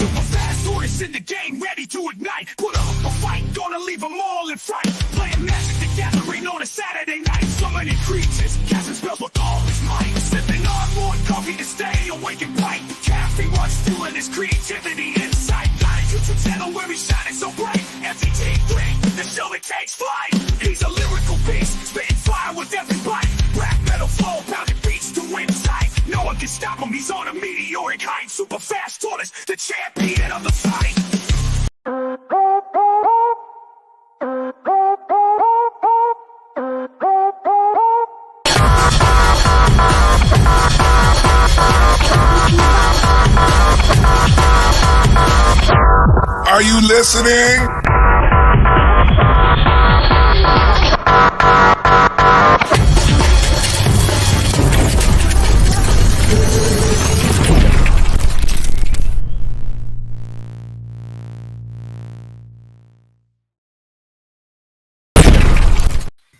Super fast orders in the game, ready to ignite. Put up a fight, gonna leave them all in fright. Playing Magic the Gathering on a Saturday night. Summoning creatures, casting spells with all his might. Sipping on more coffee to stay awake and bright. Caffeine runs fueling his creativity inside. Got a YouTube channel where he's shining so bright. MTG3, the show that takes flight. He's a lyrical beast, spitting fire with every bite. Black metal flow, pounding beats to win sight. No one can stop him, he's on a meteoric height. Super fast tortoise, the champion of the fight. Are you listening?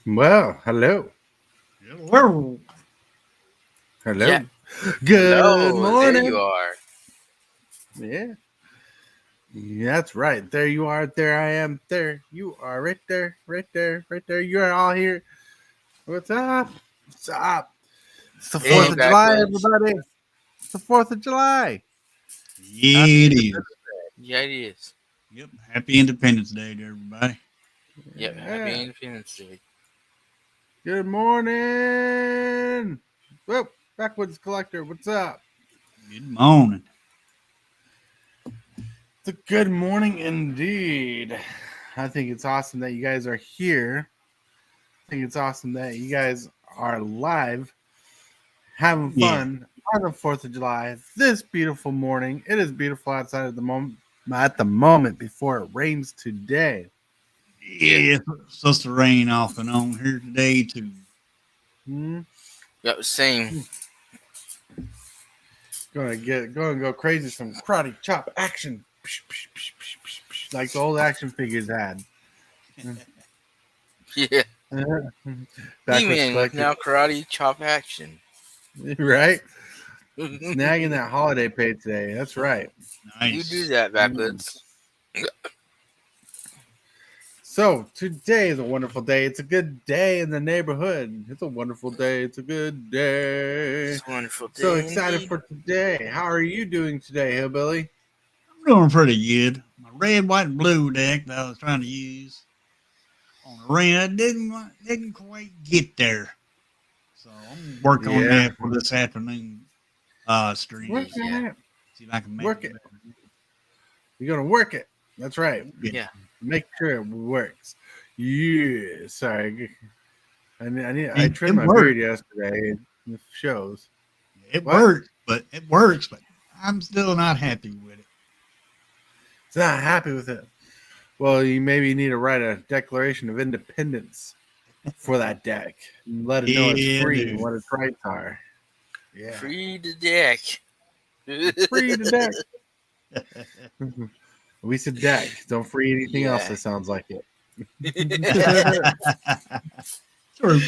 Well, hello. Hello. Hello. Yeah. Good Hello, morning. there you are. Yeah. That's right. There you are. There I am. There you are. Right there. Right there. Right there. You are all here. What's up? What's up? It's the 4th of July, everybody. It's the 4th of July. Yeah, it is. Yeah, it is. Yep. Happy Independence Day to everybody. Yep, Yeah. happy Independence Day. Good morning. Whoop. Backwoods Collector. What's up? Good morning. It's a good morning indeed. I think it's awesome that you guys are here. I think it's awesome that you guys are live, having fun on the 4th of July. This beautiful morning. It is beautiful outside at the moment before it rains today. Yeah, it's supposed to rain off and on here today too. Yep, same. Go crazy. Some karate chop action. Like the old action figures had. Yeah. Backwoods Like now karate chop action. Right? Snagging that holiday pay today. That's right. Nice. You do that, Backwoods. So today is a wonderful day. It's a good day in the neighborhood. It's a wonderful day. It's a good day. It's a wonderful day. So excited indeed. for today. How are you doing today, Hillbilly? I'm doing pretty good. My red, white, and blue deck that I was trying to use on the red didn't quite get there. So I'm working on that for this afternoon stream. Work on it. See if I can make Work it. You're gonna work it. That's right. Yeah. Make sure it works. Yeah. Sorry. I trimmed my beard yesterday. It shows. It works, but I'm still not happy with it. It's not happy with it. Well, you maybe need to write a Declaration of Independence for that deck. And let it know it's free and what its rights are. Yeah. Free the deck. Free the deck. We said deck. Don't free anything else that sounds like it. True.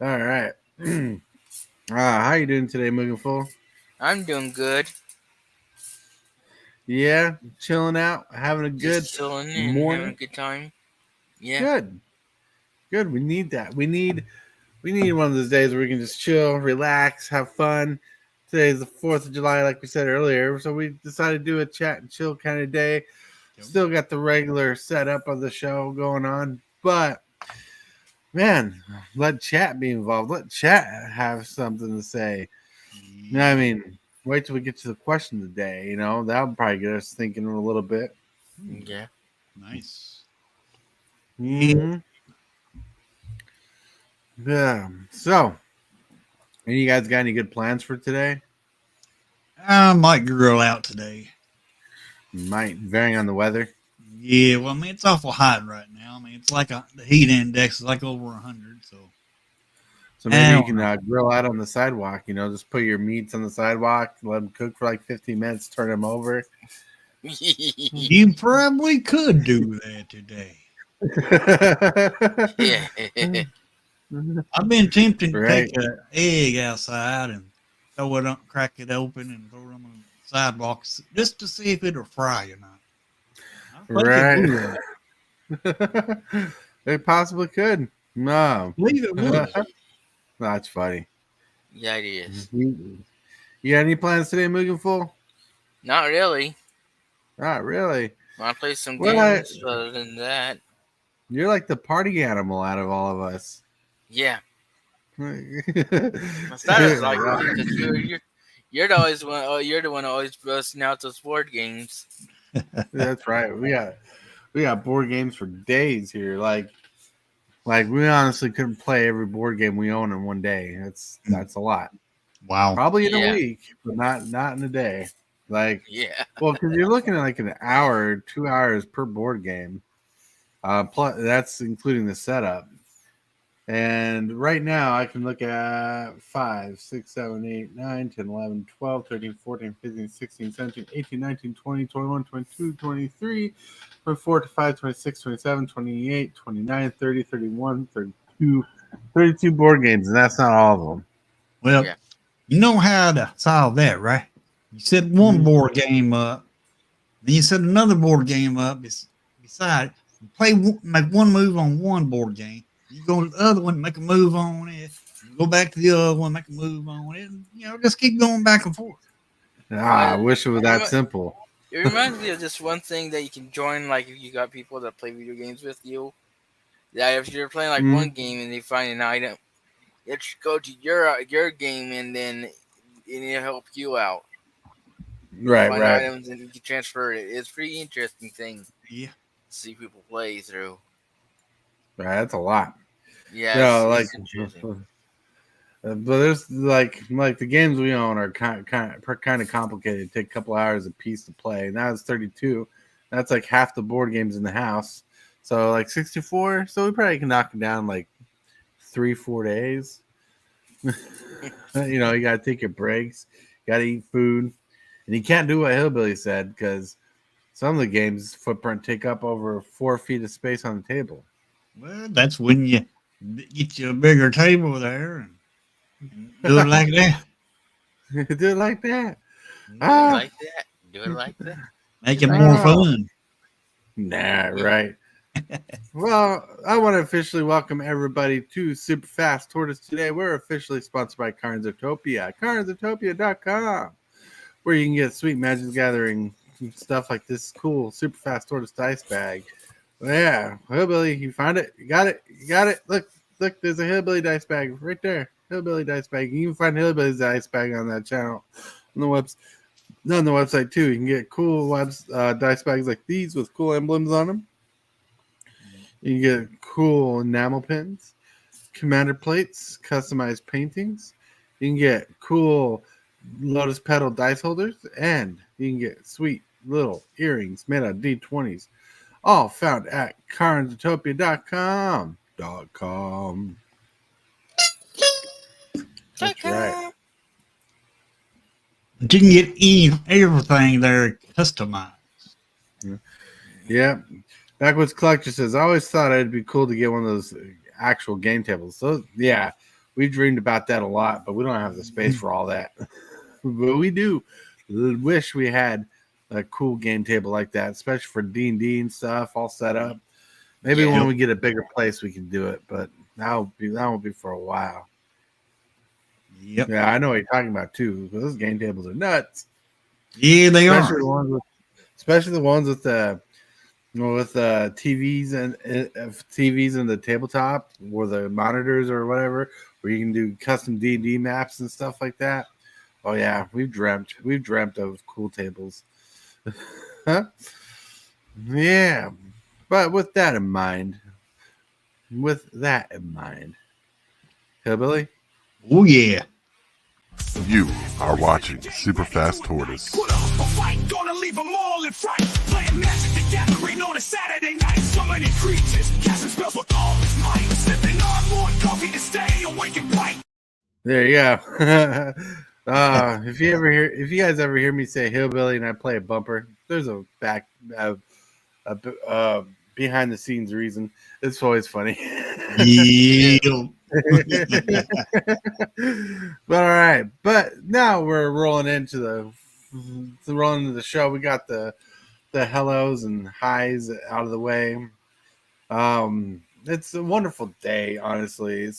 All right. How you doing today, Muggin Full? I'm doing good. Yeah, chilling out, having a good Just chilling and morning. having a good time. Yeah. Good. We need that. We need one of those days where we can just chill, relax, have fun. Today's the 4th of July, like we said earlier, so we decided to do a chat and chill kind of day. Still got the regular setup of the show going on, but man, let chat be involved. Let chat have something to say. You know what I mean? Wait till we get to the question of the day. You know, that'll probably get us thinking a little bit. Yeah. Nice. Mm-hmm. Yeah. So, any you guys got any good plans for today? I might grill out today. Might varying on the weather. Yeah, well, I mean, it's awful hot right now. I mean, it's like the heat index is like over 100. So maybe you can grill out on the sidewalk. You know, just put your meats on the sidewalk, let them cook for like 15 minutes, turn them over. You probably could do that today. Yeah. I've been tempted to take an egg outside and throw it up, crack it open, and throw them on the sidewalks just to see if it'll fry or not. Right. They possibly could. No. Believe it would. That's funny. Yeah, it is. You got any plans today, Mugen Full? Not really. Not really. Want to play some Well, games, but other than that, You're like the party animal out of all of us. yeah. That's That is like because you're the always one. Oh, you're the one always busting out those board games. That's right. We got board games for days here. Like we honestly couldn't play every board game we own in one day. That's a lot. Wow. Probably in Yeah. a week, but not in a day. Like, Yeah. well, because you're looking at like an hour, 2 hours per board game. Plus that's including the setup. And right now I can look at 5, 6, 7, 8, 9, 10, 11, 12, 13, 14, 15, 16, 17, 18, 19, 20, 21, 22, 23, 24, 25, 26, 27, 28, 29, 30, 31, 32 board games, and that's not all of them. Well, Yeah. you know how to solve that, right? You set one board game up, then you set another board game up beside it. You make one move on one board game. You go to the other one, make a move on it. You go back to the other one, make a move on it. And, just keep going back and forth. I wish it was that simple. It reminds me of this one thing that you can join, like if you got people that play video games with you. That if you're playing like one game and they find an item, it should go to your game and then it'll help you out. Right. Items and you can transfer it. It's a pretty interesting thing. Yeah. To see people play through. Right, that's a lot. Yeah. It's interesting. But there's like the games we own are kind of complicated. Take a couple hours a piece to play. And that was 32. That's like half the board games in the house. So like 64. So we probably can knock it down like 3-4 days. You gotta take your breaks. You gotta eat food, and you can't do what Hillbilly said because some of the games footprint take up over 4 feet of space on the table. Well, that's when you get you a bigger table there and do it like that. Do it like that. Do it like that. Make it more fun. Nah, right. Well, I want to officially welcome everybody to Super Fast Tortoise today. We're officially sponsored by Carnsotopia, carnsotopia.com, where you can get sweet Magic the Gathering stuff like this cool Super Fast Tortoise dice bag. Yeah, Hillbilly, you found it. You got it. Look, there's a Hillbilly dice bag right there. Hillbilly dice bag. You can find Hillbilly's dice bag on that channel on the website too. You can get cool dice bags like these with cool emblems on them. You can get cool enamel pins, commander plates, customized paintings. You can get cool lotus petal dice holders, and you can get sweet little earrings made out of D20s. All found at carnsotopia.com. That's right. But you can get everything there customized. Yeah. Backwoods Collector says, I always thought it'd be cool to get one of those actual game tables. So, yeah, we dreamed about that a lot, but we don't have the space for all that. But we do wish we had a cool game table like that, especially for D&D and stuff, all set up. Maybe when we get a bigger place, we can do it, but that won't be for a while. Yep. Yeah, I know what you're talking about too. Those game tables are nuts. Yeah, they are. Especially the ones with the TVs and the tabletop or the monitors or whatever, where you can do custom D&D maps and stuff like that. Oh yeah, we've dreamt of cool tables. Huh? Yeah, but with that in mind, Hillbilly. Oh yeah. You are watching Super Fast Tortoise. Put up a fight, gonna leave them all in fright. Playing Magic the Gathering on a Saturday night. So many creatures, casting spells with all his might. Sipping on more coffee to stay awake and bright. There you go. If you guys ever hear me say Hillbilly and I play a bumper, there's a behind the scenes reason. It's always funny. Yeah. But all right. But now we're rolling into the show. We got the hellos and highs out of the way. It's a wonderful day, honestly.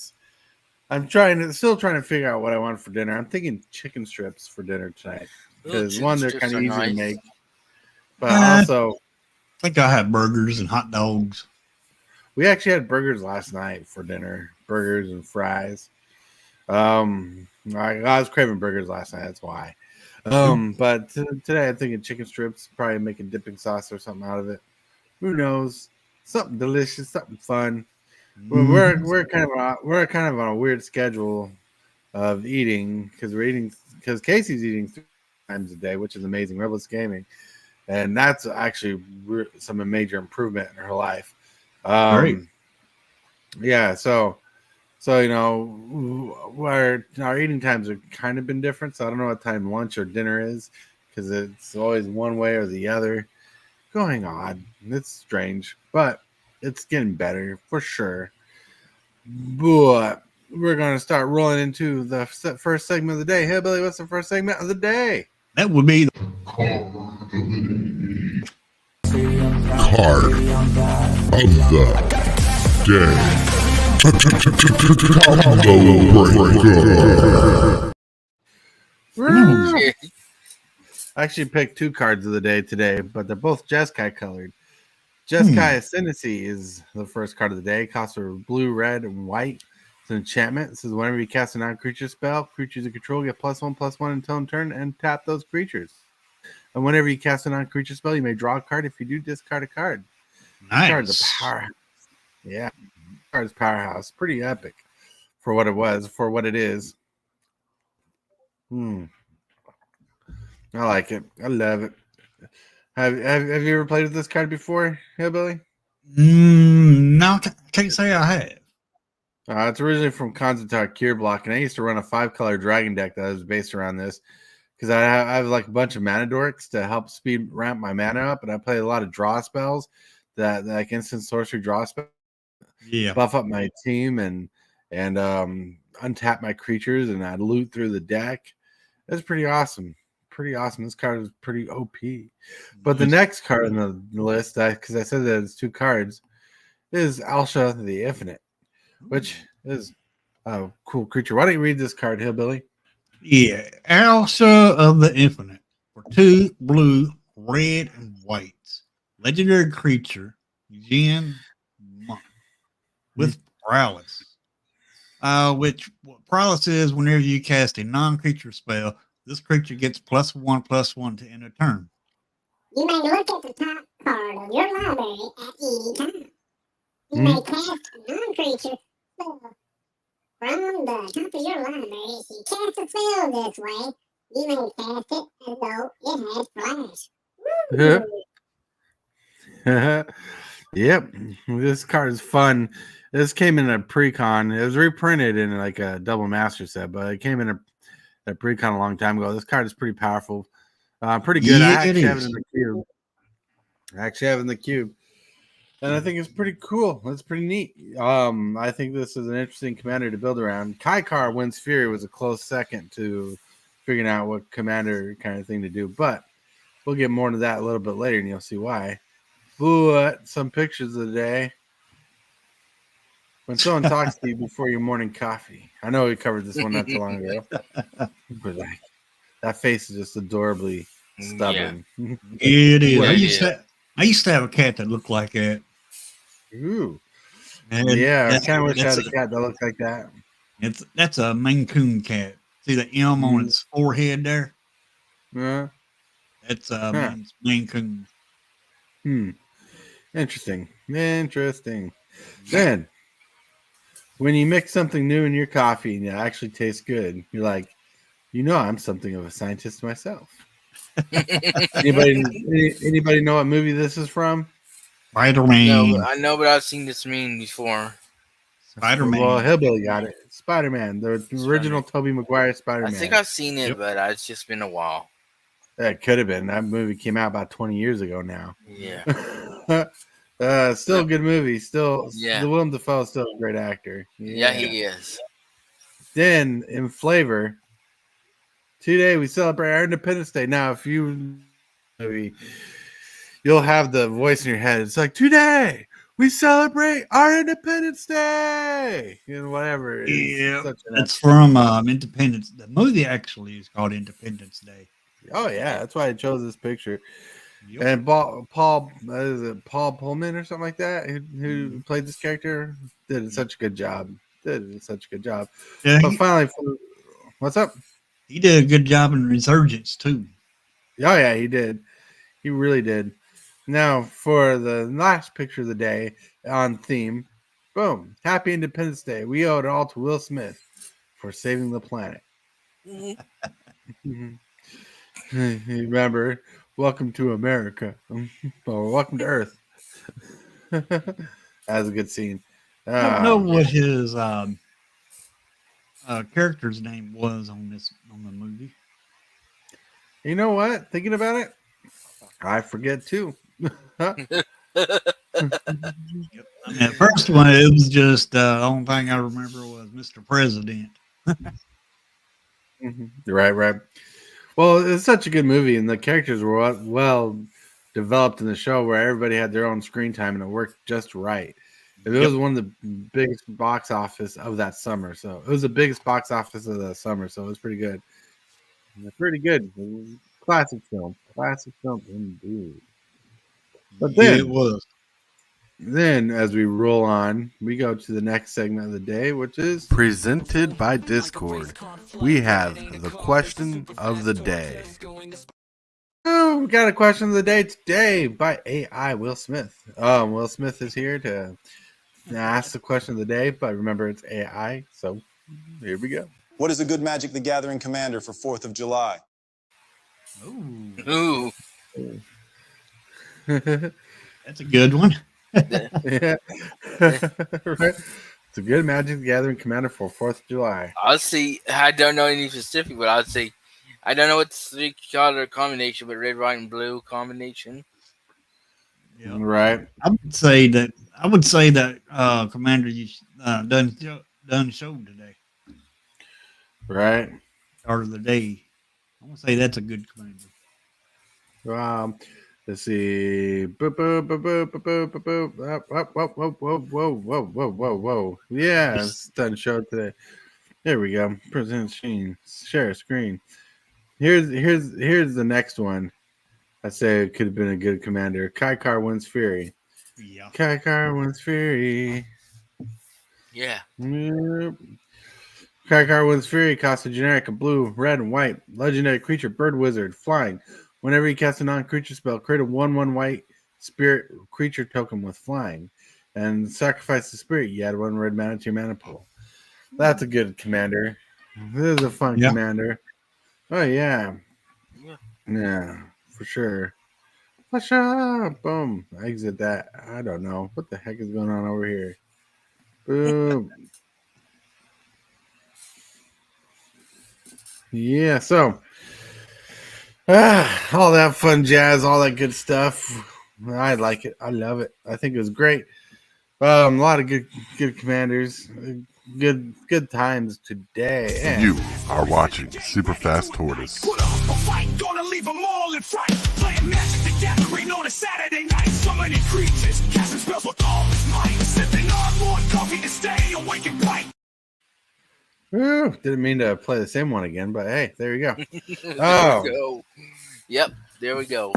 I'm still trying to figure out what I want for dinner. I'm thinking chicken strips for dinner tonight because Chicken one, they're strips kind of are easy to nice. make, but also I think I had burgers and hot dogs. we actually had burgers last night for dinner, burgers and fries. I was craving burgers last night. That's why. But today I'm thinking chicken strips, probably making dipping sauce or something out of it. Who knows? Something delicious, something fun. We're kind of on a weird schedule of eating because Casey's eating 3 times a day, which is amazing. Rebels Gaming, and that's actually some major improvement in her life. Great. Yeah, so our eating times have kind of been different. So I don't know what time lunch or dinner is because it's always one way or the other. Going on, it's strange, but it's getting better for sure. But we're gonna start rolling into the first segment of the day. Hey, Billy, what's the first segment of the day? That would be Card of the day. Combo breaker. I actually picked 2 cards of the day today, but they're both Jeskai colored. Jeskai Ascendancy is the first card of the day. Costs are blue, red, and white. It's an enchantment. It says whenever you cast a non-creature spell, creatures you control get +1/+1 until turn and tap those creatures. And whenever you cast a non-creature spell, you may draw a card. If you do, discard a card. nice. This card's a powerhouse. Yeah, this card's powerhouse. Pretty epic for what it is. I like it. I love it. Have you ever played with this card before, Hillbilly? No, can't say I have. It's originally from Concentrac Cure Block, and I used to run a 5-color dragon deck that was based around this because I have like a bunch of mana dorks to help speed ramp my mana up, and I play a lot of draw spells that like instant sorcery draw spells. Yeah. Buff up my team and untap my creatures, and I'd loot through the deck. It's pretty awesome. Pretty awesome. This card is pretty OP. But the next card on the list, because I said that it's 2 cards, is Alsha the Infinite, which is a cool creature. Why don't you read this card, Hillbilly? Yeah, Alsha of the Infinite for 2 blue, red, and white. Legendary creature, Jin Monk with paralysis. Which what paralysis is whenever you cast a non-creature spell, this creature gets +1/+1 to end a turn. You may look at the top card of your library at any time. You may cast a non-creature spell from the top of your library. If you cast a spell this way, you may cast it as though it has flash. Yep. This card is fun. This came in a pre-con. It was reprinted in like a double master set, but it came in a pre-con a long time ago. This card is pretty powerful. Pretty good. Yeah, I actually it have it is. in the cube. And I think it's pretty cool. It's pretty neat. I think this is an interesting commander to build around. Kaikar Wins Fury was a close second to figuring out what commander kind of thing to do, but we'll get more into that a little bit later, and you'll see why. But some pictures of the day. When someone talks to you before your morning coffee. I know we covered this one not too long ago. But that face is just adorably stubborn. Yeah. It is. Well, I used to have a cat that looked like that. Ooh. And Yeah, I kind of wish I had a cat that looked like that. That's a Maine Coon cat. See the M on its forehead there? Yeah. That's Maine Coon. Interesting. Then, when you mix something new in your coffee and it actually tastes good, you're like, I'm something of a scientist myself. Anybody know what movie this is from? Spider-Man. No, I know, but I've seen this meme before. Spider-Man. Well, Hillbilly got it. Spider-Man, the original Tobey Maguire Spider-Man. I think I've seen it, but it's just been a while. That could have been. That movie came out about 20 years ago now. Yeah. Still a good movie. Still, Yeah. the Willem Dafoe is still a great actor. Yeah, he is. Then in flavor, today we celebrate our Independence Day. Now, if you movie, you'll have the voice in your head. It's like today we celebrate our Independence Day, and whatever. Yeah, Such an it's from Independence. The movie actually is called Independence Day. Oh yeah, that's why I chose this picture. Yep. And Paul, is it Paul Pullman or something like that, who played this character, did such a good job. Yeah, But finally, what's up? he did a good job in Resurgence too. Oh yeah, he did. He really did. Now for the last picture of the day on theme, boom! Happy Independence Day. We owe it all to Will Smith for saving the planet. Remember, welcome to America, or welcome to Earth. That was a good scene. I don't know what his character's name was on the movie. You know what? Thinking about it, I forget too. Yep. I mean, the first one, it was just the only thing I remember was Mr. President. Right. Well, it's such a good movie, and the characters were well developed in the show, where everybody had their own screen time, and it worked just right. It was one of the biggest box office of that summer, so it was the biggest box office of the summer, so it was pretty good. Pretty good. Classic film indeed. But then it was. Then, as we roll on, we go to the next segment of the day, which is Presented by Discord. We have the question of the day. oh, we got a question of the day today by AI Will Smith. Will Smith is here to ask the question of the day, but remember it's AI, so here we go. What is a good Magic the Gathering commander for 4th of July? Ooh. That's a good one. Yeah. Right. It's a good Magic the Gathering commander for 4th of July. I'll see. I don't know any specific, but I'd say I don't know what 3-color combination, but red, white, and blue combination. Yeah. Right. I would say that Commander you done showed today. Right. Start of the day. I want to say that's a good commander. Let's see. Boop, boop, boop, boop, boop, boop, boop, whoa. Yeah, it's done show today. There we go. Present screen. Share screen. Here's the next one. I say it could have been a good commander. Kaikar wins Fury. Yeah. Kaikar wins Fury. Yeah. Yep. Kaikar wins Fury. Costs a generic of blue, red, and white. Legendary creature, bird wizard, flying. Whenever you cast a non-creature spell, create a 1/1 white spirit creature token with flying. And sacrifice the spirit. You add 1 red mana to your mana pool. That's a good commander. This is a fun commander. Oh, yeah. Yeah, for sure. Boom. Exit that. I don't know. What the heck is going on over here? Boom. Yeah, so all that fun jazz, all that good stuff. I like it. I love it. I think it was great. A lot of good commanders. Good times today. And You are watching Super Fast Tortoise. Put up a fight, gonna leave them all in fright. Playing Magic the Gathering on a Saturday night. Summoning creatures, casting spells with all his might. Sipping on more coffee to stay awake and bright. whew, didn't mean to play the same one again, but hey, there you go. There we go. Yep, there we go.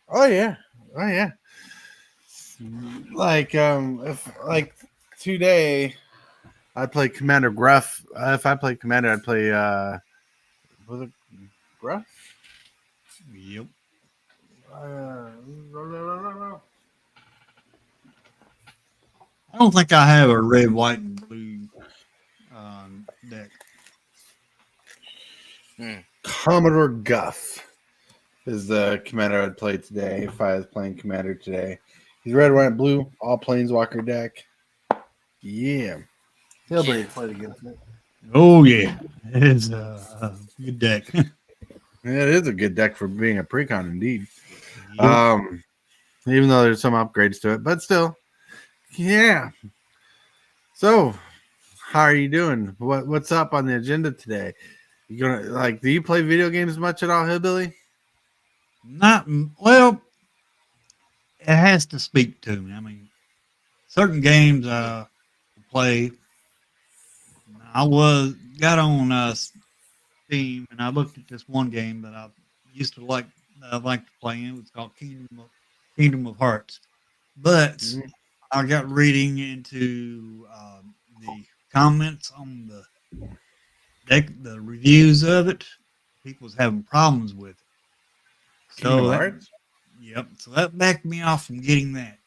Oh yeah. If today I'd play Commander Gruff. If I played Commander, I'd play was it Gruff? Yep. I I don't think I have a red, white, and blue deck. Commodore Guff is the commander I'd play today if I was playing Commander today. He's red, white, and blue, all Planeswalker deck. Yeah. Hillbilly played against it. Oh yeah, it is a good deck. Yeah, it is a good deck for being a precon indeed. Yep. even though there's some upgrades to it, but still, yeah. So, how are you doing? What's up on the agenda today? You gonna do you play video games much at all, Hillbilly? Not well. It has to speak to me. I mean, certain games play. I got on Steam and I looked at this one game that I used to like. That I liked to play in. It was called Kingdom of Hearts. But I got reading into the comments on the reviews of it. People was having problems with it. Kingdom Hearts? Yep. So that backed me off from getting that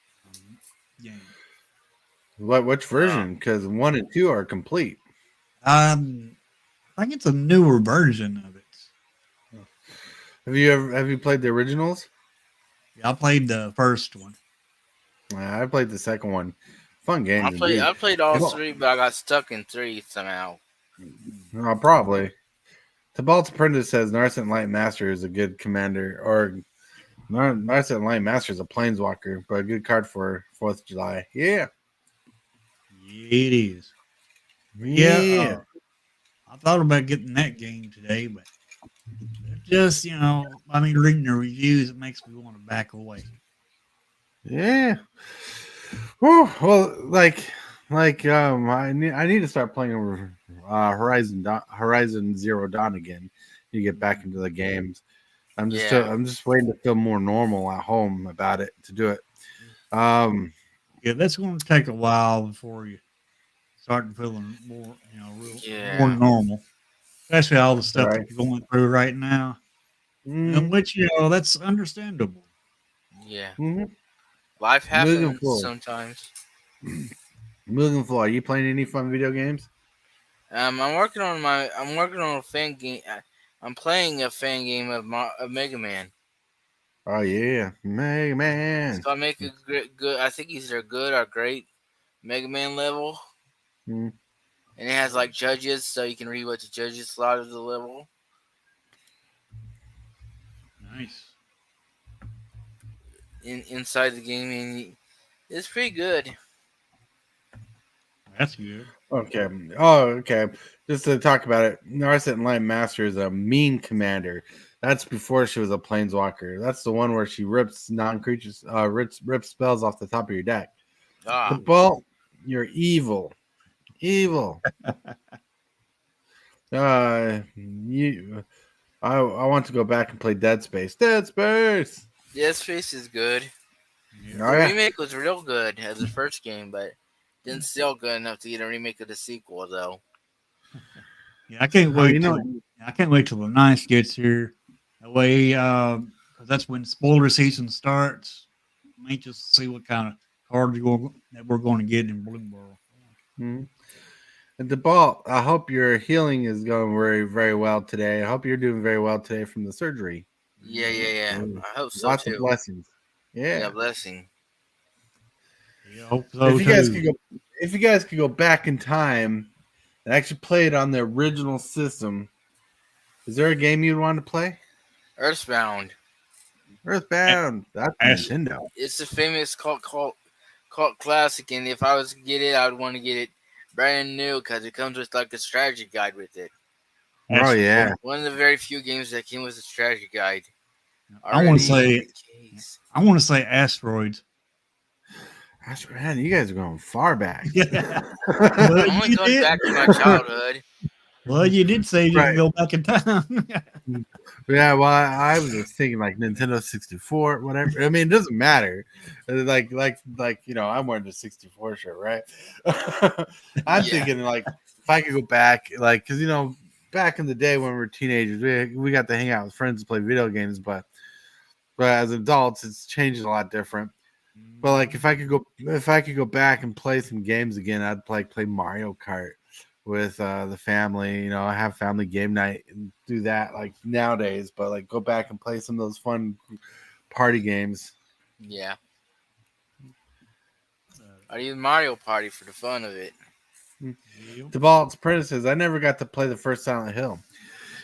game. Which version? Because 1 and 2 are complete. I think it's a newer version of it. Have you played the originals? Yeah, I played the first one. I played the second one. Fun game. I played all 3, but I got stuck in 3 somehow. Probably. Tibalts Apprentice says Narset Light Master is a good commander, or Narset Light Master is a planeswalker, but a good card for 4th of July. Yeah. It is. Yeah. I thought about getting that game today, but just, reading the reviews, it makes me want to back away. Yeah. Whew, well, I need to start playing Horizon Zero Dawn again. You get back into the games. I'm just waiting to feel more normal at home about it to do it. Yeah, that's going to take a while before you start feeling more, more normal. Especially all the stuff that you're going through right now. Which, that's understandable. Yeah. Mm-hmm. Life happens sometimes. Moving forward, are you playing any fun video games? I'm working on a fan game. I'm playing a fan game of Mega Man. Oh yeah, Mega Man. So I make a good. I think either good or great Mega Man level. And it has like judges, so you can read what the judges slot of the level. Nice. Inside the game, and it's pretty good. That's good. Okay. Oh, okay. Just to talk about it, Narset Light Master is a mean commander. That's before she was a planeswalker. That's the one where she rips non-creatures, rips spells off the top of your deck. The ball, you're evil. Evil. I want to go back and play Dead Space. Dead Space. Dead Space is good. The remake was real good as the first game, but didn't sell good enough to get a remake of the sequel, though. Yeah, I can't wait. I can't wait till the 9th gets here. That way, because that's when spoiler season starts. May just see what kind of cards that we're going to get in Bloomberg. Mm-hmm. And DeBalt, I hope your healing is going very, very well today. I hope you're doing very well today from the surgery. Yeah. I hope so. Lots of blessings. Yeah, blessing. Yeah, I hope so if you guys could go back in time and actually play it on the original system, is there a game you'd want to play? Earthbound. That's Nintendo. It's a famous cult classic, and if I was to get it, I would want to get it brand new because it comes with like a strategy guide with it. Oh yeah, one of the very few games that came with a strategy guide. I want to say Asteroids. Man, you guys are going far back. I'm only going back to my childhood. Well, you did say you can go back in time. Yeah, well, I was just thinking like Nintendo 64, whatever. I mean, it doesn't matter. Like I'm wearing the 64 shirt, right? I'm thinking like if I could go back, like, because back in the day when we were teenagers, we got to hang out with friends and play video games, but as adults, it's changed a lot different. But like if I could go back and play some games again, I'd play Mario Kart with the family. Have family game night and do that like nowadays. But like go back and play some of those fun party games. Yeah. I'd use Mario Party for the fun of it. Tibalts Apprentice says I never got to play the first Silent Hill.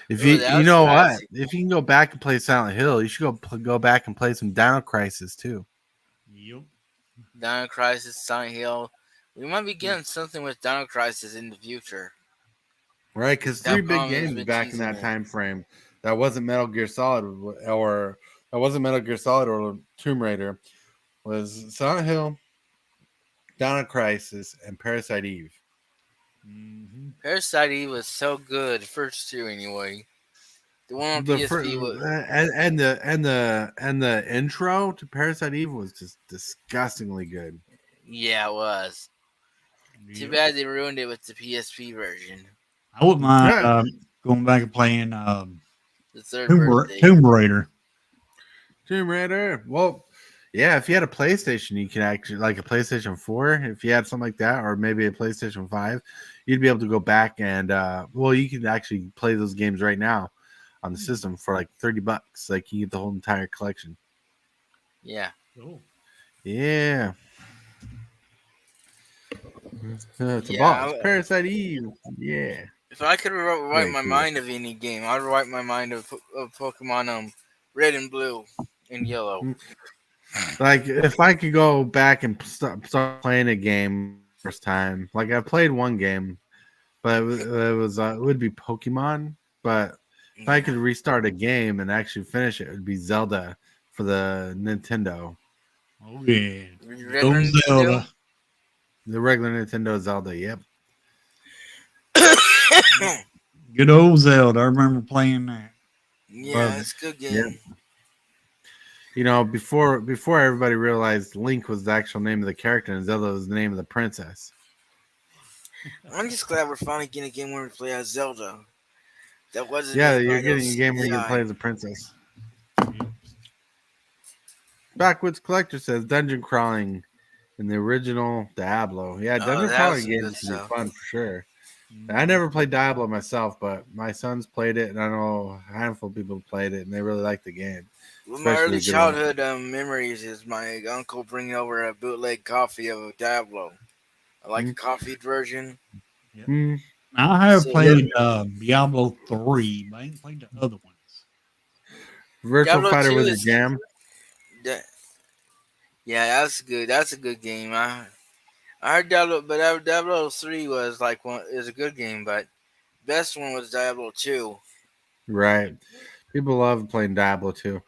If if you can go back and play Silent Hill, you should go back and play some Dino Crisis too. Yep. Dino Crisis, Silent Hill. We might be getting something with Dino Crisis in the future. Right, because 3 big Capcom has games been back in teasing that it. time frame that wasn't Metal Gear Solid or Tomb Raider was Silent Hill, Dino Crisis, and Parasite Eve. Mm-hmm. Parasite Eve was so good, first two anyway. The one on The PSP was and the intro to Parasite Eve was just disgustingly good. yeah, it was. Too Yep. bad they ruined it with the PSP version. I wouldn't mind Yeah. going back and playing The third birthday. Tomb Raider. Tomb Raider. Well, yeah, if you had a PlayStation, you could actually like a PlayStation 4, if you had something like that, or maybe a PlayStation 5, you'd be able to go back and you can actually play those games right now on the system for like $30. Like you get the whole entire collection. Yeah. Cool. Yeah. It's Yeah, Parasite Eve. Yeah. if I could wipe Very my cool. mind of any game, I'd wipe my mind of Pokemon Red and Blue and Yellow. Like if I could go back and start playing a game first time, like I played one game, but it would be Pokemon. But if I could restart a game and actually finish it, it would be Zelda for the Nintendo, Oh yeah. Regular Old Zelda. the regular Nintendo Zelda. Yep. Good old Zelda. I remember playing that. Yeah, it's a good game. Yep. You know, before everybody realized Link was the actual name of the character and Zelda was the name of the princess. I'm just glad we're finally getting a game where we play as Zelda. That wasn't. Yeah, made by you're getting a those game where you can CGI. play as a princess. Backwoods Collector says dungeon crawling in the original Diablo. Yeah, dungeon that was crawling some games good can be stuff. fun for sure. I never played Diablo myself, but my sons played it, and I know a handful of people played it, and they really liked the game. Well, my Especially early the good one. childhood memories is my uncle bringing over a bootleg copy of Diablo. I like the coffee version. Hmm. I have So, played Diablo 3, but I ain't played the other ones. Virtual Diablo Fighter 2 was a is- jam. Yeah, that's good. That's a good game. I heard Diablo 3 was is a good game, but best one was Diablo 2. Right. People love playing Diablo too.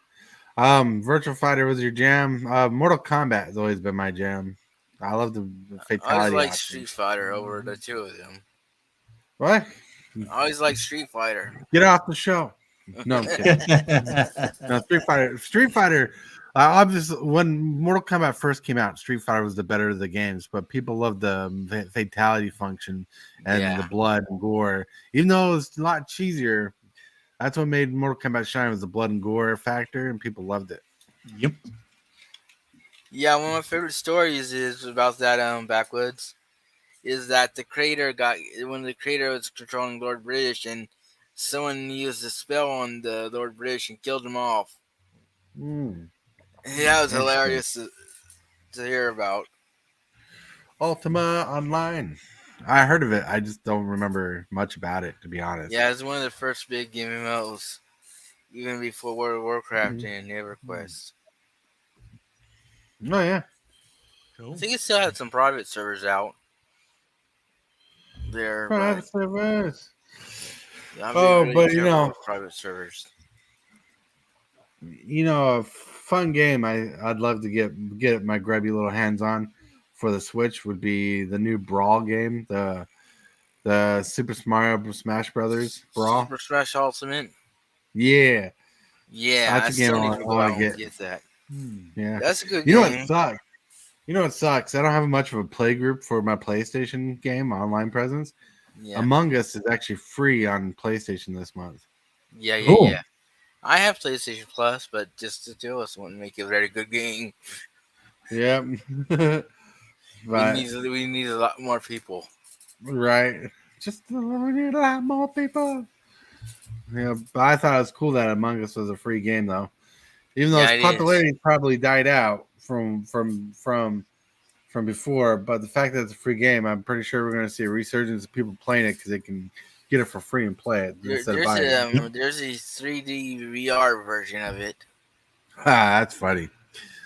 Virtual Fighter was your jam. Mortal Kombat has always been my jam. I love the I always fatality like option. Street Fighter over the two of them. What? I always like Street Fighter. Get off the show. No, I'm kidding. No, Street Fighter. Obviously, when Mortal Kombat first came out, Street Fighter was the better of the games, but people loved the fatality function and the blood and gore. Even though it was a lot cheesier, that's what made Mortal Kombat shine, was the blood and gore factor, and people loved it. Yep. Yeah, one of my favorite stories is about that backwoods. Is that the creator when the creator was controlling Lord British and someone used a spell on the Lord British and killed him off. Mm. Yeah, it was hilarious to hear about. Ultima Online. I heard of it. I just don't remember much about it, to be honest. Yeah, it's one of the first big MMOs, even before World of Warcraft and EverQuest. Oh yeah. Cool. I think it still had some private servers out there. Private servers. I'm Oh, really but you careful know, with private servers. a fun game I'd love to get my grubby little hands on for the Switch would be the new Brawl game, the Super Mario Smash Brothers Brawl. Super Smash Ultimate. Yeah, Yeah, that's I a game still I need to go want out to and get. get that. Yeah, That's a good you know what game. sucks? You know what sucks? I don't have much of a play group for my PlayStation game online presence. Yeah. Among Us is actually free on PlayStation this month. Yeah. Cool. I have PlayStation Plus, but just the two of us wouldn't make it a very good game. Yep. But We need a lot more people. right, we need a lot more people. Yeah, but I thought it was cool that Among Us was a free game, though. Even though Yeah, its it popularity probably died out from before, but the fact that it's a free game, I'm pretty sure we're going to see a resurgence of people playing it because they can get it for free and play it instead of buying it. There's a 3D VR version of it. Ah, that's funny.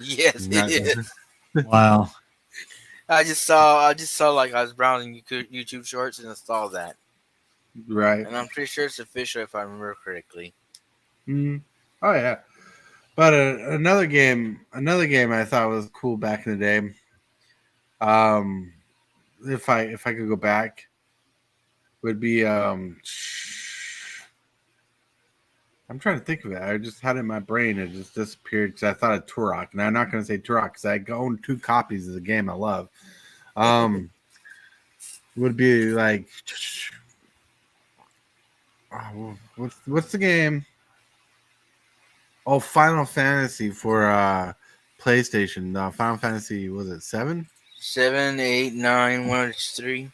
Yes, Not- it is. Wow. I just saw like I was browsing YouTube Shorts and I saw that, Right. and I'm pretty sure it's official if I remember correctly. Mm. Oh yeah. But another game I thought was cool back in the day. If I could go back, would be I'm trying to think of it. I just had it in my brain. It just disappeared because I thought of Turok, and I'm not going to say Turok because I own 2 copies of the game I love. Would be like, what's the game? Oh, Final Fantasy for PlayStation. Final Fantasy, was it 7? 7, 8, 9, 1, 3.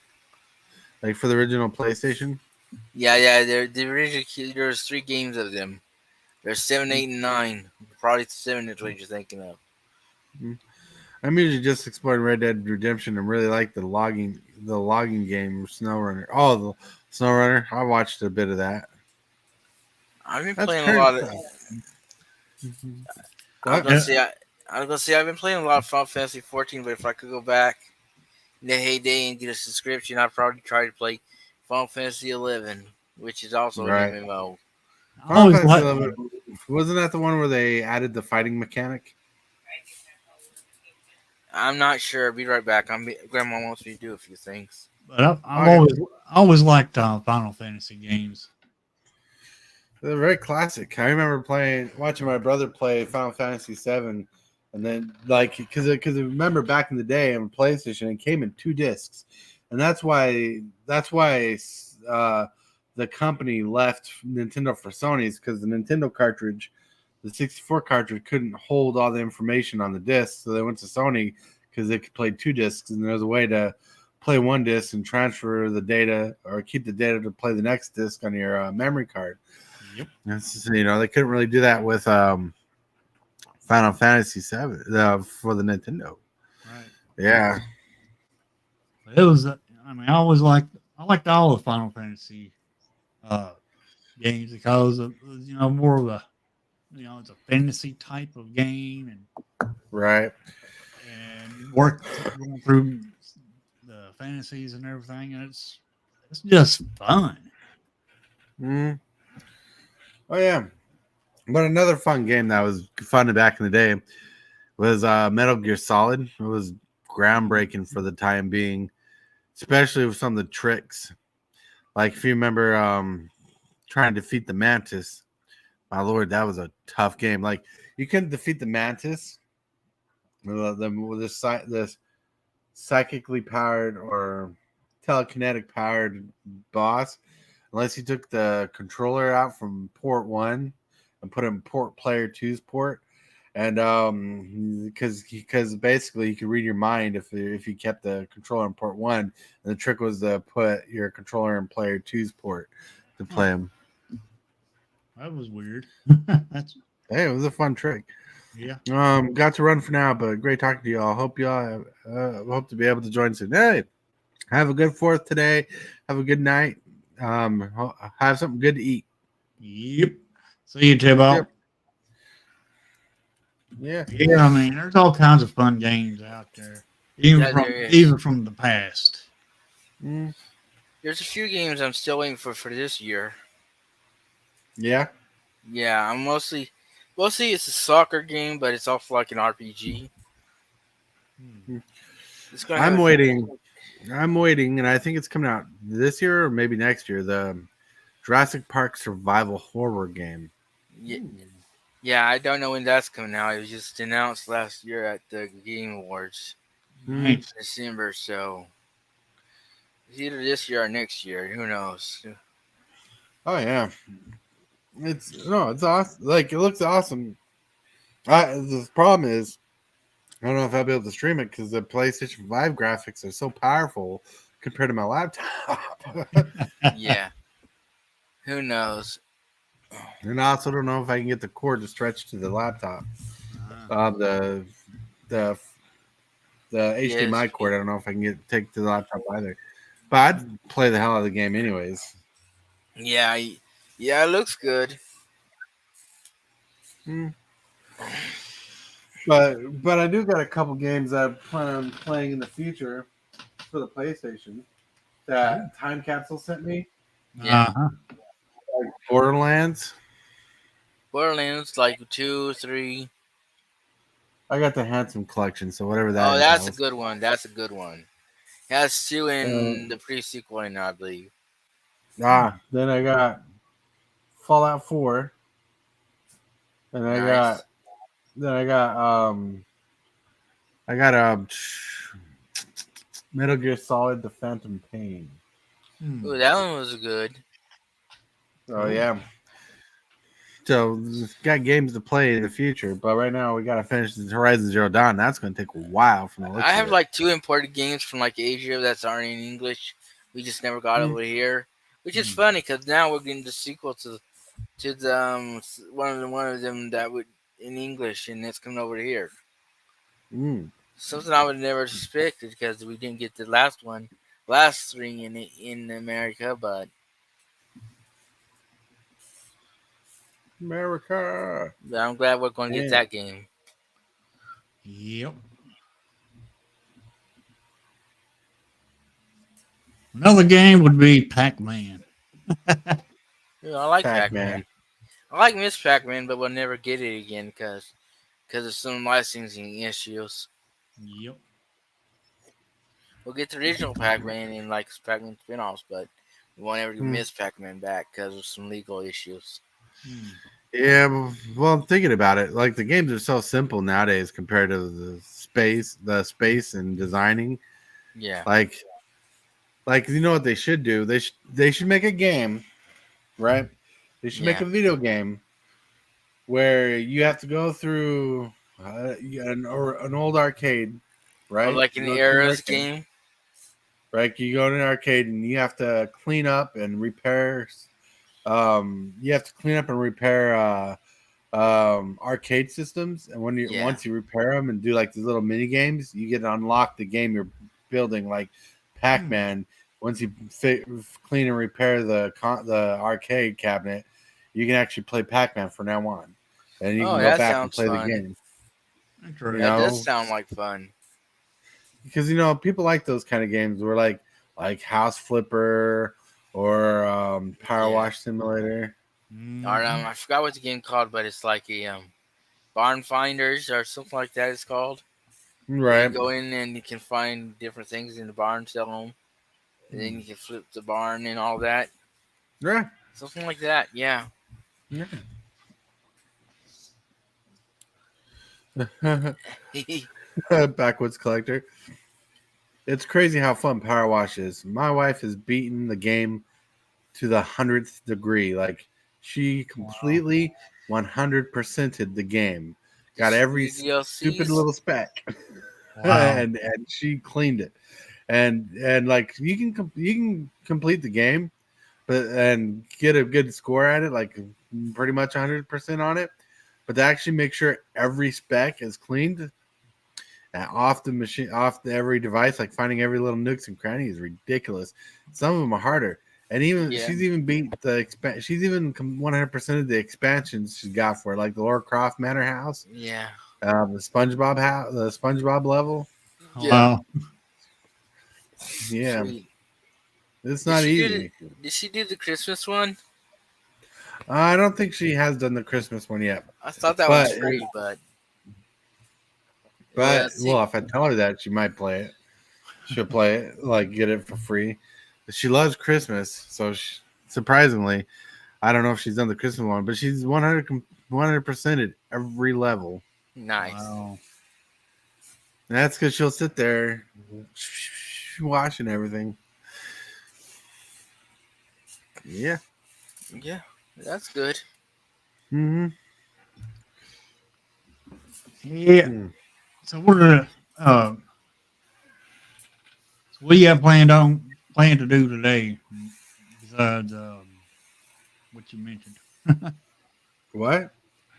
Like for the original PlayStation? Yeah. The original. There's 3 games of them. There's 7, 8, and 9. Probably 7 is what you're thinking of. Mm. I'm usually just exploring Red Dead Redemption and really like the logging game, SnowRunner. Oh, the SnowRunner. I watched a bit of that. I've been That's playing a current lot of. stuff. I was What? gonna say I was gonna say I've been playing a lot of Final Fantasy 14, but if I could go back in the heyday and get a subscription, I'd probably try to play Final Fantasy 11, which is also an Right. MMO. I Final always Fantasy like. 11, wasn't that the one where they added the fighting mechanic? I'm not sure. Be right back. Grandma wants me to do a few things. But I've Okay. always liked Final Fantasy games. They're very classic. I remember watching my brother play Final Fantasy 7, and then because remember back in the day on PlayStation it came in 2 discs, and that's why the company left Nintendo for Sony's, because the Nintendo cartridge, the 64 cartridge, couldn't hold all the information on the disc, so they went to Sony because they could play 2 discs, and there's a way to play 1 disc and transfer the data or keep the data to play the next disc on your memory card. Yep. They couldn't really do that with Final Fantasy 7 for the Nintendo. Right. Yeah. It was. I mean, I liked all the Final Fantasy games because it was, more of a, it's a fantasy type of game Right. and work going through the fantasies and everything, and it's just fun. Mm. Oh yeah. But another fun game that was fun back in the day was Metal Gear Solid. It was groundbreaking for the time being, especially with some of the tricks. Like if you remember trying to defeat the Mantis, my lord, that was a tough game. Like you couldn't defeat the Mantis, this psychically powered or telekinetic powered boss, unless you took the controller out from port 1 and put it in player 2's port. And because basically you could read your mind if you kept the controller in port 1, and the trick was to put your controller in player 2's port to play them. That was weird. Hey, it was a fun trick. Yeah. Got to run for now, but great talking to y'all. Hope y'all hope to be able to join soon. Hey, have a good 4th today. Have a good night. Have something good to eat. Yep. See you, Tibalt. Yep. Yeah. Yeah, I mean, there's all kinds of fun games out there, even from the past. Mm. There's a few games I'm still waiting for this year. Yeah. Yeah, I'm mostly it's a soccer game, but it's also like an RPG. I'm waiting, and I think it's coming out this year or maybe next year. The Jurassic Park survival horror game. Yeah, I don't know when that's coming out. It was just announced last year at the Game Awards, Right. December. So it's either this year or next year. Who knows? Oh yeah, it's awesome. Like it looks awesome. The problem is, I don't know if I'll be able to stream it because the PlayStation 5 graphics are so powerful compared to my laptop. Yeah. Who knows? And I also don't know if I can get the cord to stretch to the laptop. The HDMI cord, I don't know if I can take to the laptop either. But I'd play the hell out of the game anyways. Yeah, it looks good. But I do got a couple games that I plan on playing in the future for the PlayStation that Time Capsule sent me. Yeah. Like Borderlands. Borderlands like 2, 3. I got the Handsome Collection, so whatever that Oh, that's a entails. good one. That's a good one. It has 2 Uh, in the pre-sequel in, I believe. Then I got Fallout 4. And Nice. I got Metal Gear Solid: The Phantom Pain. Ooh, that one was good. Oh yeah. So got games to play in the future, but right now we gotta finish the Horizon Zero Dawn. That's gonna take a while from the looks I of have it. like 2 imported games from like Asia that aren't in English. We just never got over here, which is funny because now we're getting the sequel to the one of them that would in English, and it's coming over here. Mm. Something I would never suspected because we didn't get the last 3 in America, but America. I'm glad we're going to get Yeah. that game. Yep. Another game would be Pac-Man. Yeah, I like Pac-Man. Pac-Man. I like Miss Pac-Man, but we'll never get it again because of some licensing issues. Yep. We'll get the original Pac-Man and like Pac-Man spin-offs, but we won't ever get Miss Pac-Man back because of some legal issues. Yeah, well, I'm thinking about it. Like the games are so simple nowadays compared to the space and designing. Yeah. Like you know what they should do? They should make a game, right? They should make Yeah. a video game where you have to go through an old arcade, right? Or like You an go to an Eras arcade, game. right? You go to an arcade and you have to clean up and repair. You have to clean up and repair arcade systems, and once you repair them and do like these little mini games, you get to unlock the game you're building, like Pac-Man. Once you clean and repair the arcade cabinet, you can actually play Pac-Man from now on, and you can go That back and sounds play the fun. game. You That does know, sound like fun. because people like those kind of games where like House Flipper or Power Wash Simulator. Or I forgot what the game called, but it's like a Barn Finders or something like that. It's called. Right. You go in and you can find different things in the barn, sell them, and then you can flip the barn and all that. Yeah. Something like that. Yeah. Backwoods collector. It's crazy how fun Power Wash is. My wife has beaten the game to the 100th degree. Like she completely 100%ed the game. Got every stupid little spec, and she cleaned it. And like you can complete the game, and get a good score at it, like pretty much 100% on it. But to actually make sure every spec is cleaned off the machine, every device, like finding every little nooks and cranny is ridiculous. Some of them are harder, and she's even beat she's even 100% of the expansions she got for it, like the Lara Croft Manor House, Yeah. the SpongeBob house, the SpongeBob level. Wow. Yeah, Sweet. it's not easy. Did she do the Christmas one? I don't think she has done the Christmas one yet. I thought that was free, but well, if I tell her that, she might play it. She'll play it, like get it for free. She loves Christmas, so surprisingly, I don't know if she's done the Christmas one, but she's 100% at every level. Nice. Wow. And that's because she'll sit there washing everything. Yeah. Yeah, that's good. Mm-hmm. Yeah. So we're so what do you have planned to do today besides what you mentioned? What?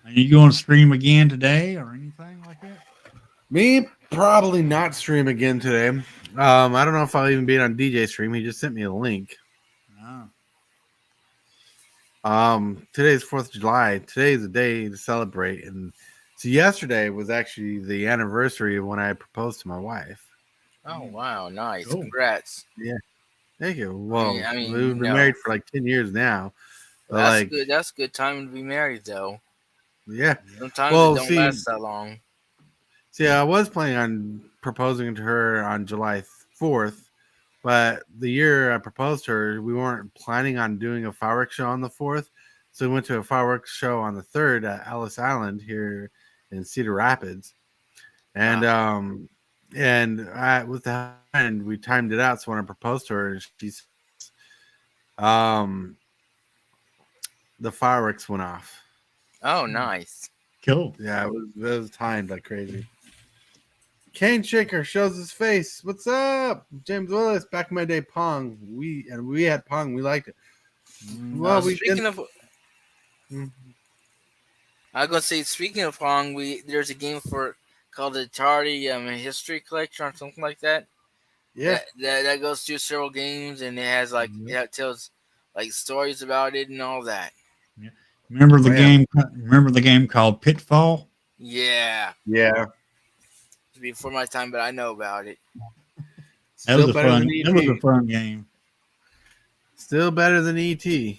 Are you going to stream again today or anything like that? Me probably not stream again today. I don't know if I'll even be on DJ stream. He just sent me a link. Oh. Today's 4th of July. Today's a day to celebrate, and So yesterday was actually the anniversary of when I proposed to my wife. Oh wow, nice! Cool. Congrats. Yeah, thank you. Well, I mean, we've been married for like 10 years now. But that's like, good. That's a good time to be married, though. yeah. Sometimes it Well, don't last that long. I was planning on proposing to her on July 4th, but the year I proposed to her, we weren't planning on doing a fireworks show on the 4th. So we went to a fireworks show on the 3rd at Ellis Island here in Cedar Rapids. And with the and we timed it out. So when I proposed to her, she's um the fireworks went off. Oh, nice. Cool. Yeah, it was timed like crazy. Cane Shaker shows his face. What's up, James Willis? Back in my day, Pong. We had Pong. We liked it. Well, Speaking of, I was gonna say, speaking of Pong, there's a game called the Atari History Collection or something like that. Yeah, That goes through several games and it has like it tells like stories about it and all that. Yeah. Remember the Oh, yeah. game? Remember the game called Pitfall? Yeah, yeah. it's before my time, but I know about it. That was Still a better fun. than That was a ET. fun game. Still better than ET. Yeah.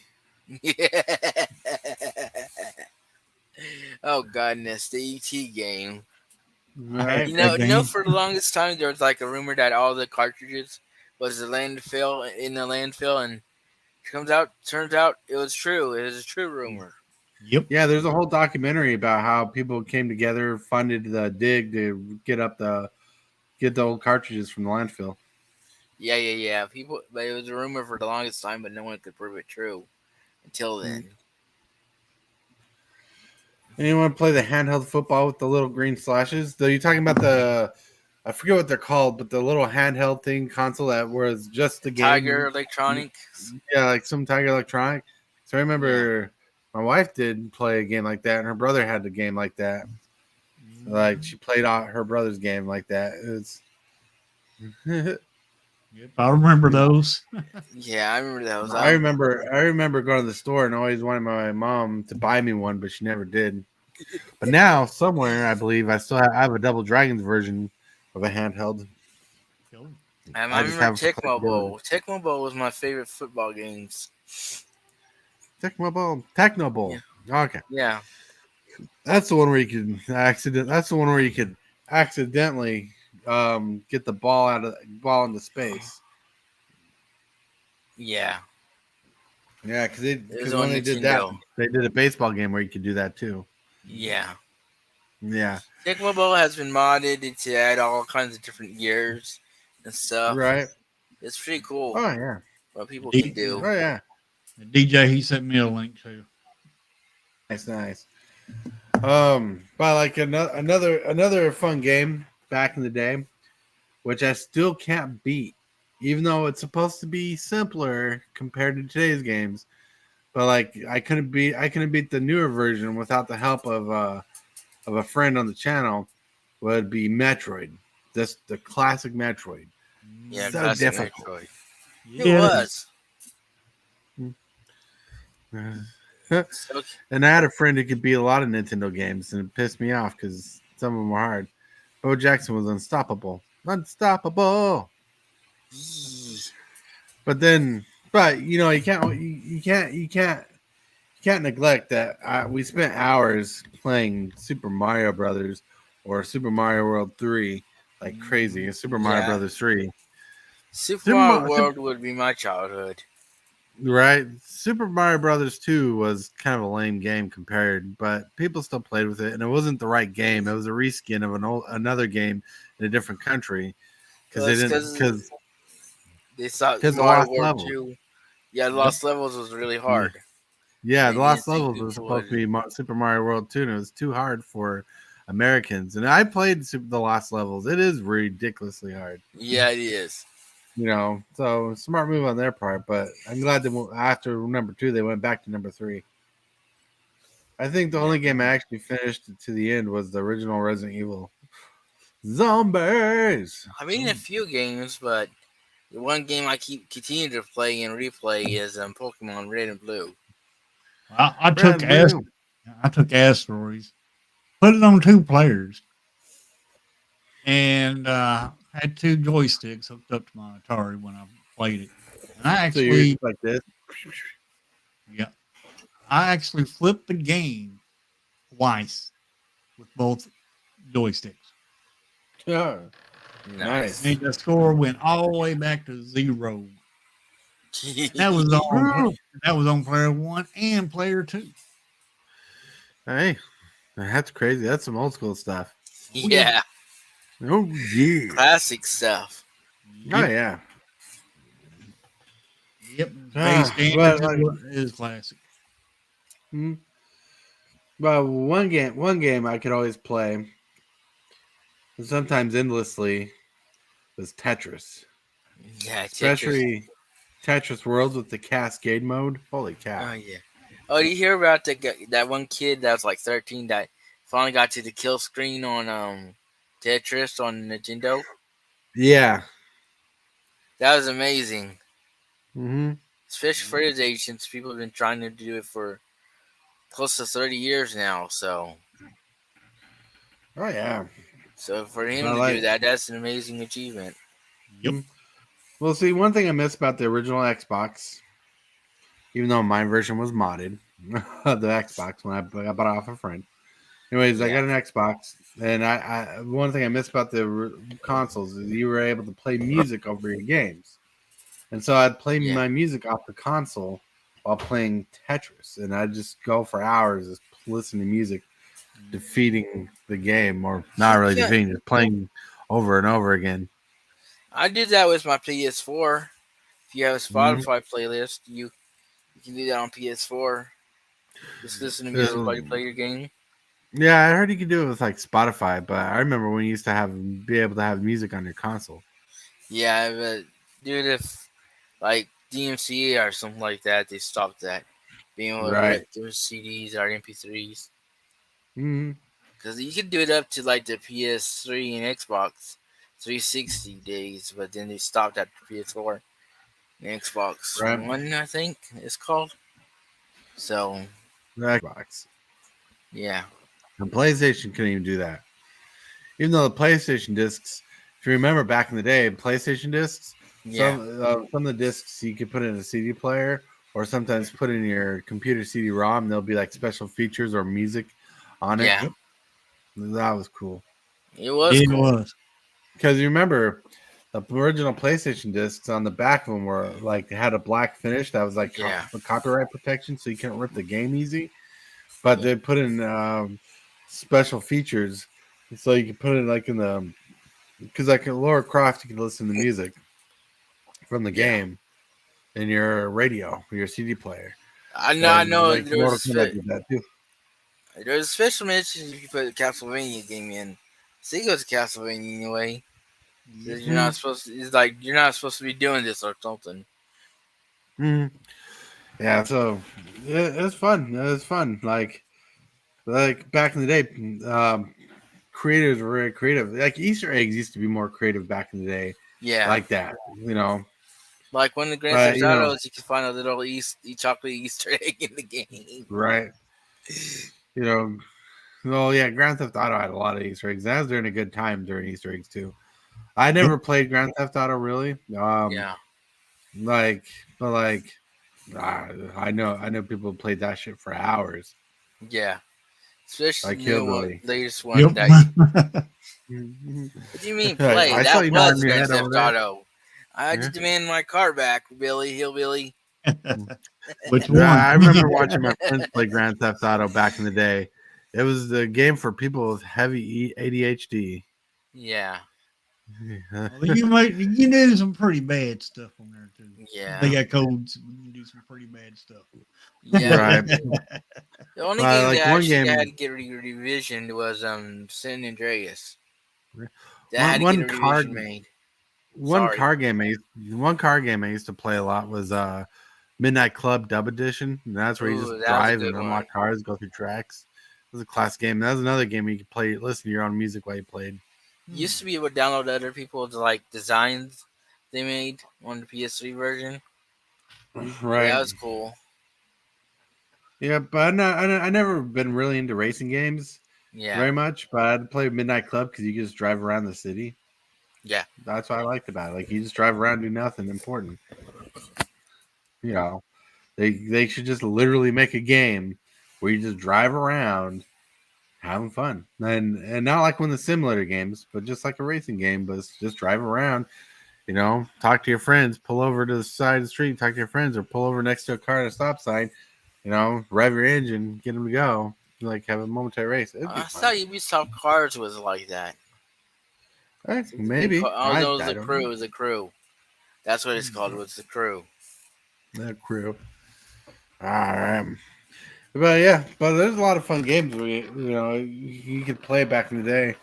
Oh goodness, the ET game. Right. You know, for the longest time there was like a rumor that all the cartridges was in the landfill, and turns out it was true. It was a true rumor. Yep. Yeah, there's a whole documentary about how people came together, funded the dig to get the old cartridges from the landfill. Yeah. People, but it was a rumor for the longest time, but no one could prove it true until then. Anyone play the handheld football with the little green slashes? Though you're talking about I forget what they're called, but the little handheld thing console that was just the game. Tiger Electronics. Yeah, like some Tiger Electronic. So I remember my wife did play a game like that, and her brother had a game like that. Like she played out her brother's game like that. It was. Yep, I remember those. Yeah, I remember those. I remember going to the store and always wanted my mom to buy me one, but she never did. But now somewhere, I believe I have a Double Dragons version of a handheld. I remember Tecmo Bowl. Tecmo Bowl was my favorite football games. Tecmo Bowl. Yeah. Okay. Yeah. That's the one where you could accidentally get the ball into space. Yeah. Yeah, because when they did that, they did a baseball game where you could do that too. Yeah. Yeah. Tecmo Bowl has been modded to add all kinds of different gears and stuff. Right. It's pretty cool. Oh yeah. What people can do. Oh yeah. The DJ, he sent me a link too. Nice. But like another fun game back in the day, which I still can't beat, even though it's supposed to be simpler compared to today's games. But like I couldn't beat the newer version without the help of a friend on the channel. Would be Metroid, just the classic Metroid. Yeah, so classic difficult. Metroid. Yeah. It was. And I had a friend who could beat a lot of Nintendo games, and it pissed me off because some of them were hard. Bo Jackson was unstoppable. But you can't neglect that we spent hours playing Super Mario Brothers or Super Mario World 3 like crazy. Super Mario Brothers 3. Super Mario World would be my childhood. Right. Super Mario Brothers 2 was kind of a lame game compared, but people still played with it, and it wasn't the right game. It was a reskin of another game in a different country because they thought the Mario Lost World Levels. 2. Yeah, the Lost Levels was really hard. Yeah, the Lost Levels was supposed to be Super Mario World 2, and it was too hard for Americans. And I played the Lost Levels. It is ridiculously hard. Yeah, it is. So smart move on their part, but I'm glad that after number 2, they went back to number 3. I think the only game I actually finished to the end was the original Resident Evil. Zombies! I mean, a few games, but the one game I continue to play and replay is Pokemon Red and Blue. I took asteroids. put it on 2 players, and had 2 joysticks hooked up to my Atari when I played it. And I So you're actually, like this. yeah, I actually flipped the game twice with both joysticks. Yeah. Nice. And the score went all the way back to 0. That was on player 1 and player 2. Hey, that's crazy. That's some old school stuff. Yeah. Oh yeah. Classic stuff. Oh Yep. yeah. Yep. Base standards is classic. Hmm. Well, one game I could always play, and sometimes endlessly, was Tetris. Yeah, Tetris. Especially Tetris Worlds with the Cascade mode. Holy cow! Oh yeah. Oh, you hear about that one kid that was like 13 that finally got to the kill screen on Tetris on Nintendo? Yeah. That was amazing. Mm-hmm. Especially for his age, since people have been trying to do it for close to 30 years now. So Oh yeah. for him I to like. do that, that's an amazing achievement. Yep. Well, see, one thing I miss about the original Xbox, even though my version was modded, the Xbox when I bought it off a friend. Anyways, I got an Xbox, and I one thing I miss about the consoles is you were able to play music over your games, and so I'd play my music off the console while playing Tetris, and I'd just go for hours just listening to music, defeating the game, or not really defeating, just playing over and over again. I did that with my PS4. If you have a Spotify playlist, you can do that on PS4. Just listen to music while you play your game. Yeah, I heard you could do it with like Spotify, but I remember when you used to be able to have music on your console. Yeah, but dude, if like DMCA or something like that, they stopped that being able to rip those CDs or MP3s. Mm-hmm. Because you could do it up to like the PS3 and Xbox 360 days, but then they stopped at the PS4 and Xbox One, I think it's called. So, Xbox. Yeah. The PlayStation couldn't even do that. Even though the PlayStation discs, if you remember back in the day, PlayStation discs, some of the discs you could put in a CD player or sometimes put in your computer CD-ROM. There'll be like special features or music on it. Yeah. That was cool. It was cool. Because you remember the original PlayStation discs on the back of them were like they had a black finish that was like copyright protection, so you can't rip the game easy. But they put in special features so you can put it like in the because like in Lara Croft you can listen to music from the game in your radio or your CD player. I know. Like Mortal Kombat did that too. There's a special mention if you put a Castlevania game in. See, goes to Castlevania anyway. You're not supposed to. It's like you're not supposed to be doing this or something. Mm-hmm. Yeah, so it was fun. It was fun. Like back in the day, creators were very creative. Like Easter eggs used to be more creative back in the day. Yeah, like that. You know, like when the Grand Theft Autos, you can find a little chocolate Easter egg in the game. Right. You know, well, yeah, Grand Theft Auto had a lot of Easter eggs. That was during a good time during Easter eggs too. I never played Grand Theft Auto really. I know people played that shit for hours. Yeah, especially like the latest one. What do you mean play? That was Grand Theft Auto. I just demand my car back, Billy Hillbilly. Which one? I remember watching my friends play Grand Theft Auto back in the day. It was the game for people with heavy ADHD. Yeah. Well, you do some pretty bad stuff on there too. Yeah. They got codes. You can do some pretty bad stuff. Yeah. Right. The only game that actually had to get revisioned was San Andreas. That had to get a revision made. One car game I used to play a lot was Midnight Club Dub Edition. And that's where you just drive and unlock cars, go through tracks. It was a class game. That was another game where you could play, listen to your own music while you played. You used to be able to download other people's like designs they made on the PS3 version. Right. Yeah, that was cool. Yeah, but I never been really into racing games. Yeah. very much. But I'd play Midnight Club because you can just drive around the city. Yeah. That's what I liked about it. Like you just drive around, do nothing important. You know, they should just literally make a game where you just drive around, having fun, and not like one of the simulator games, but just like a racing game. But it's just drive around. You know, talk to your friends, pull over to the side of the street, talk to your friends, or pull over next to a car at a stop sign. You know, rev your engine, get them to go. Like have a momentary race. It'd be I fun. thought Ubisoft Cars was like that. Maybe Oh no, it was I the don't crew. know. It was the crew. That's what it's called. Was the crew. That crew. All right. But yeah, but there's a lot of fun games you could play back in the day.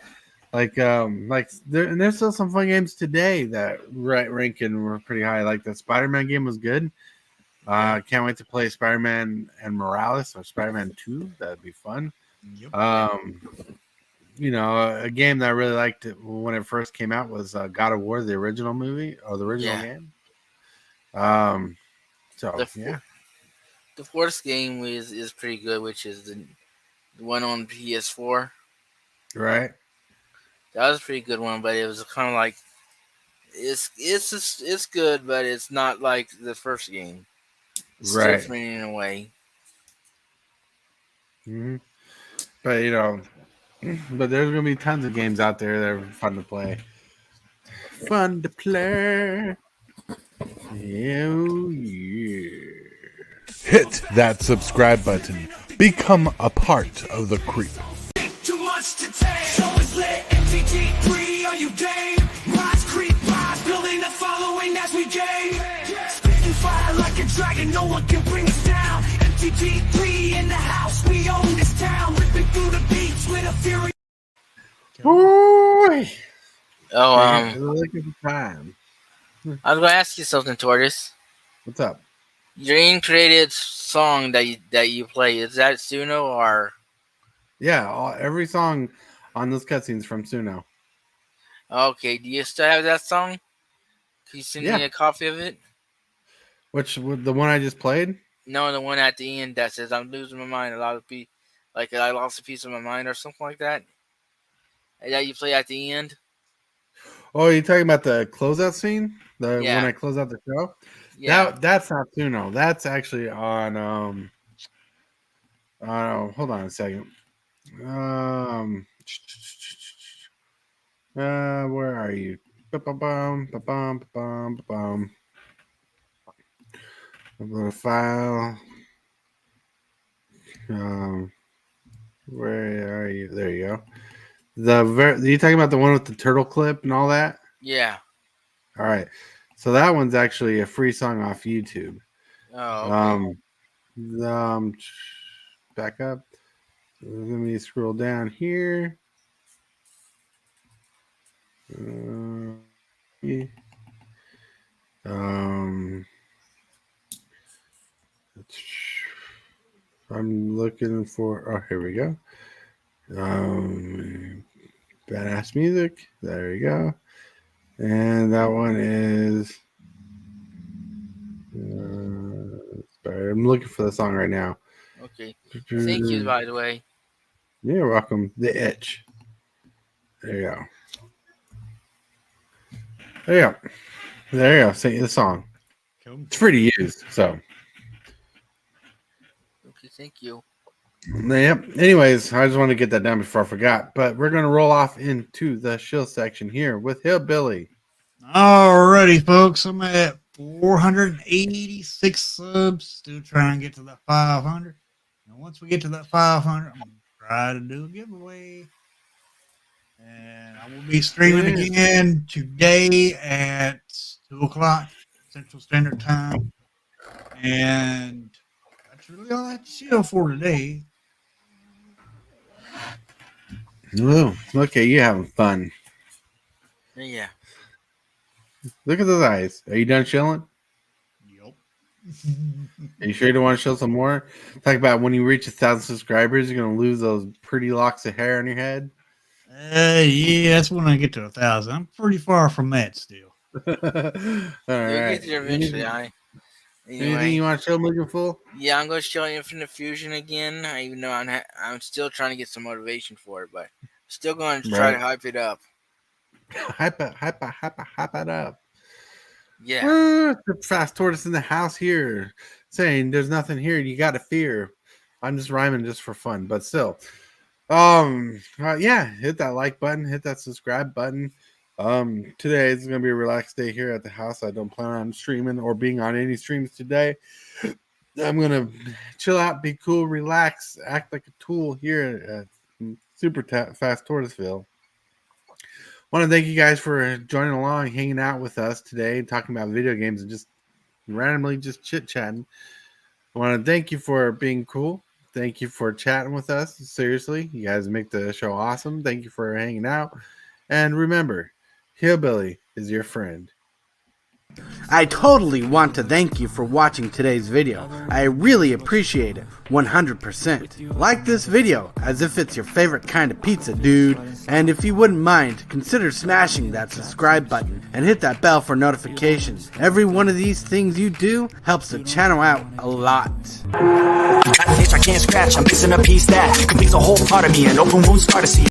Like there's still some fun games today that ranking were pretty high. Like the Spider-Man game was good. Can't wait to play Spider-Man and Morales or Spider-Man 2. That'd be fun. Yep. A game that I really liked when it first came out was God of War, the original movie or the original game. Yeah. The fourth game is pretty good, which is the one on PS4. Right. That was a pretty good one, but it was kind of like it's good, but it's not like the first game. It's Right. different in a way. Mm-hmm. But but there's gonna be tons of games out there that are fun to play. Fun to play. Hell yeah. Hit that subscribe button. Become a part of the crew. Too much to take. Show is lit. MTG3, are you game? Rise, creep, rise, building a following as we gain. Spitting fire like a dragon, no one can bring us down. MTG3 in the house, we own this town. Ripping through the beats with a fury. Boy. Oh, Look at the time. I was gonna ask you something, Tortoise. What's up? Your in-created song that you play, is that Suno or? Yeah, every song on those cutscenes from Suno. Okay, do you still have that song? Can you send me a copy of it? The one I just played? No, the one at the end that says "I'm losing my mind." A lot of people, like I lost a piece of my mind or something like that. And that you play at the end. Oh, you're talking about the closeout scene? When Yeah. I close out the show? Yeah. That's not Suno. That's actually on hold on a second. Where are you? Ba-ba-bum, ba-bum, ba-bum, ba-bum. I'm gonna file. Where are you? There you go. Are you talking about the one with the turtle clip and all that? Yeah. All right. So that one's actually a free song off YouTube. Oh. Okay. Back up. Let me scroll down here. I'm looking for. Oh, here we go. Badass music. There we go. And that one is. Sorry, I'm looking for the song right now. Okay. Thank you, by the way. You're welcome. The Itch. There you go. There you go. Sing the song. Cool. It's free to use. So. Okay, thank you. Yep. Anyways, I just wanted to get that done before I forgot. But we're gonna roll off into the shill section here with Hillbilly. Alrighty, folks. I'm at 486 subs. Still trying to get to that 500. And once we get to that 500, I'm gonna try to do a giveaway. And I will be streaming again today at 2 o'clock Central Standard Time. And that's really all I have to share for today. Ooh, okay, you having fun. Yeah. Look at those eyes. Are you done chilling? Yep. Are you sure you don't want to show some more? Talk about when you reach 1,000 subscribers, you're gonna lose those pretty locks of hair on your head. Yeah, that's when I get to 1,000. I'm pretty far from that still. All You'll right. get there eventually. Anything you want to show moving full? Yeah, I'm going to show Infinite Fusion again. Even though I'm still trying to get some motivation for it, but still going to try to hype it up. Hype it up. Yeah. The fast tortoise in the house here saying there's nothing here you got to fear. I'm just rhyming just for fun, but still. Yeah, hit that like button, hit that subscribe button. Today is gonna be a relaxed day here at the house. I don't plan on streaming or being on any streams today. I'm gonna chill out, be cool, relax, act like a tool here at Super Fast Tortoiseville. Want to thank you guys for joining along, hanging out with us today, and talking about video games and just randomly just chit chatting. I want to thank you for being cool. Thank you for chatting with us. Seriously, you guys make the show awesome. Thank you for hanging out. And remember, Hillbilly is your friend. I totally want to thank you for watching today's video. I really appreciate it, 100%. Like this video as if it's your favorite kind of pizza, dude. And if you wouldn't mind, consider smashing that subscribe button and hit that bell for notifications. Every one of these things you do helps the channel out a lot. Got an itch I can't scratch, I'm missing a piece that completes a whole part of me, an open wound scar to see.